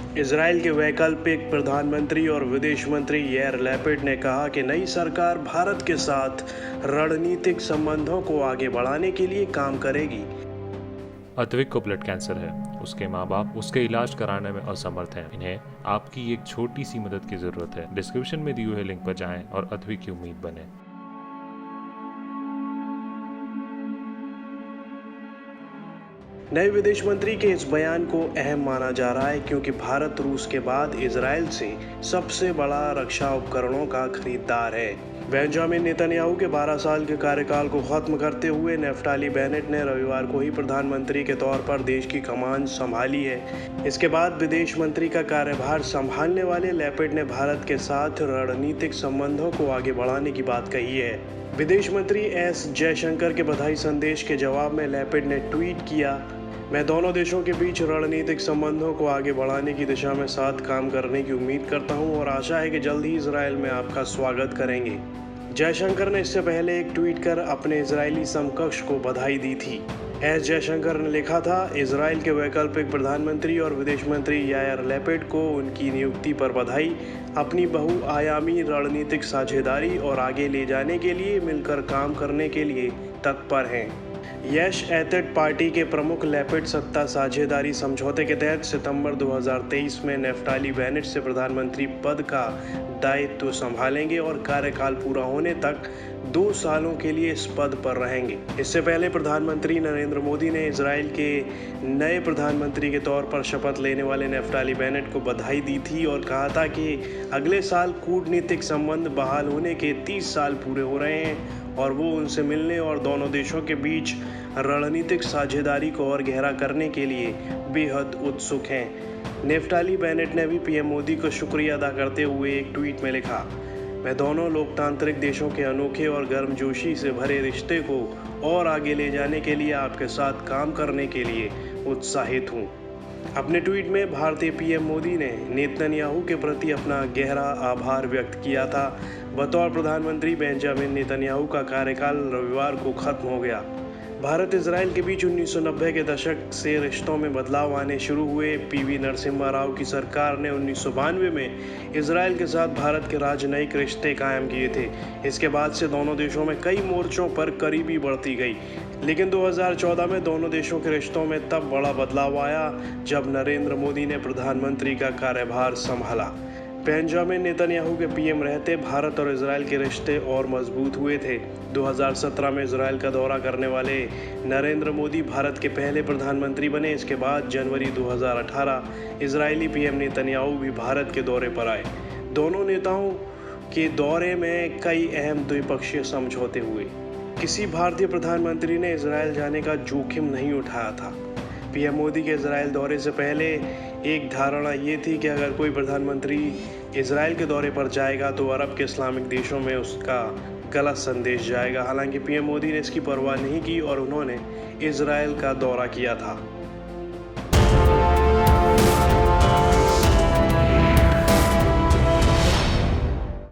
Israel के वैकल्पिक प्रधानमंत्री और विदेश मंत्री यार लैपिड ने कहा कि नई सरकार भारत के साथ रणनीतिक संबंधों को आगे बढ़ाने के लिए काम करेगी। अद्विक को ब्लड कैंसर है। उसके माँ बाप उसके इलाज कराने में असमर्थ हैं। इन्हें आपकी एक छोटी सी मदद की जरूरत है। डिस्क्रिप्शन में दिए हुए लिंक पर जाएं और अद्विक की उम्मीद बने। नए विदेश मंत्री के इस बयान को अहम माना जा रहा है क्योंकि भारत रूस के बाद इजराइल से सबसे बड़ा रक्षा उपकरणों का खरीदार है। बेंजामिन नेतन्याहू के 12 साल के कार्यकाल को खत्म करते हुए नफ्ताली बेनेट ने रविवार को ही प्रधानमंत्री के तौर पर देश की कमान संभाली है। इसके बाद विदेश मंत्री का कार्यभार संभालने वाले लैपिड ने भारत के साथ रणनीतिक संबंधों को आगे बढ़ाने की बात कही है। विदेश मंत्री एस जयशंकर के बधाई संदेश के जवाब में लैपिड ने ट्वीट किया, मैं दोनों देशों के बीच रणनीतिक संबंधों को आगे बढ़ाने की दिशा में साथ काम करने की उम्मीद करता हूं और आशा है कि जल्द ही इजराइल में आपका स्वागत करेंगे। जयशंकर ने इससे पहले एक ट्वीट कर अपने इजरायली समकक्ष को बधाई दी थी। एस जयशंकर ने लिखा था, इजराइल के वैकल्पिक प्रधानमंत्री और विदेश मंत्री यार लैपिड को उनकी नियुक्ति पर बधाई। अपनी बहुआयामी रणनीतिक साझेदारी और आगे ले जाने के लिए मिलकर काम करने के लिए तत्पर हैं। यश एतेड पार्टी के प्रमुख लैपिड सत्ता साझेदारी समझौते के तहत सितंबर 2023 में नफ्ताली बेनेट से प्रधानमंत्री पद का दायित्व संभालेंगे और कार्यकाल पूरा होने तक 2 सालों के लिए इस पद पर रहेंगे। इससे पहले प्रधानमंत्री नरेंद्र मोदी ने इजराइल के नए प्रधानमंत्री के तौर पर शपथ लेने वाले नफ्ताली बेनेट को बधाई दी थी और कहा था कि अगले साल कूटनीतिक संबंध बहाल होने के 30 साल पूरे हो रहे हैं और वो उनसे मिलने और दोनों देशों के बीच रणनीतिक साझेदारी को और गहरा करने के लिए बेहद उत्सुक हैं। नफ्ताली बेनेट ने भी पीएम मोदी को शुक्रिया अदा करते हुए एक ट्वीट में लिखा, मैं दोनों लोकतांत्रिक देशों के अनोखे और गर्मजोशी से भरे रिश्ते को और आगे ले जाने के लिए आपके साथ काम करने के लिए उत्साहित हूँ। अपने ट्वीट में भारतीय पीएम मोदी ने नेतन्याहू के प्रति अपना गहरा आभार व्यक्त किया था। बतौर प्रधानमंत्री बेंजामिन नेतन्याहू का कार्यकाल रविवार को खत्म हो गया। भारत इजराइल के बीच 1990 के दशक से रिश्तों में बदलाव आने शुरू हुए। पीवी नरसिम्हा राव की सरकार ने 1992 में इजराइल के साथ भारत के राजनयिक रिश्ते कायम किए थे। इसके बाद से दोनों देशों में कई मोर्चों पर करीबी बढ़ती गई, लेकिन 2014 में दोनों देशों के रिश्तों में तब बड़ा बदलाव आया जब नरेंद्र मोदी ने प्रधानमंत्री का कार्यभार संभाला। बेंजामिन नेतन्याहू के पीएम रहते भारत और इजराइल के रिश्ते और मजबूत हुए थे। 2017 में इजराइल का दौरा करने वाले नरेंद्र मोदी भारत के पहले प्रधानमंत्री बने। इसके बाद जनवरी 2018 इजरायली पीएम नेतन्याहू भी भारत के दौरे पर आए। दोनों नेताओं के दौरे में कई अहम द्विपक्षीय समझौते हुए। किसी भारतीय प्रधानमंत्री ने इजराइल जाने का जोखिम नहीं उठाया था। पीएम मोदी के इजराइल दौरे से पहले एक धारणा ये थी कि अगर कोई प्रधानमंत्री इजराइल के दौरे पर जाएगा तो अरब के इस्लामिक देशों में उसका गलत संदेश जाएगा। हालांकि पीएम मोदी ने इसकी परवाह नहीं की और उन्होंने इजराइल का दौरा किया था।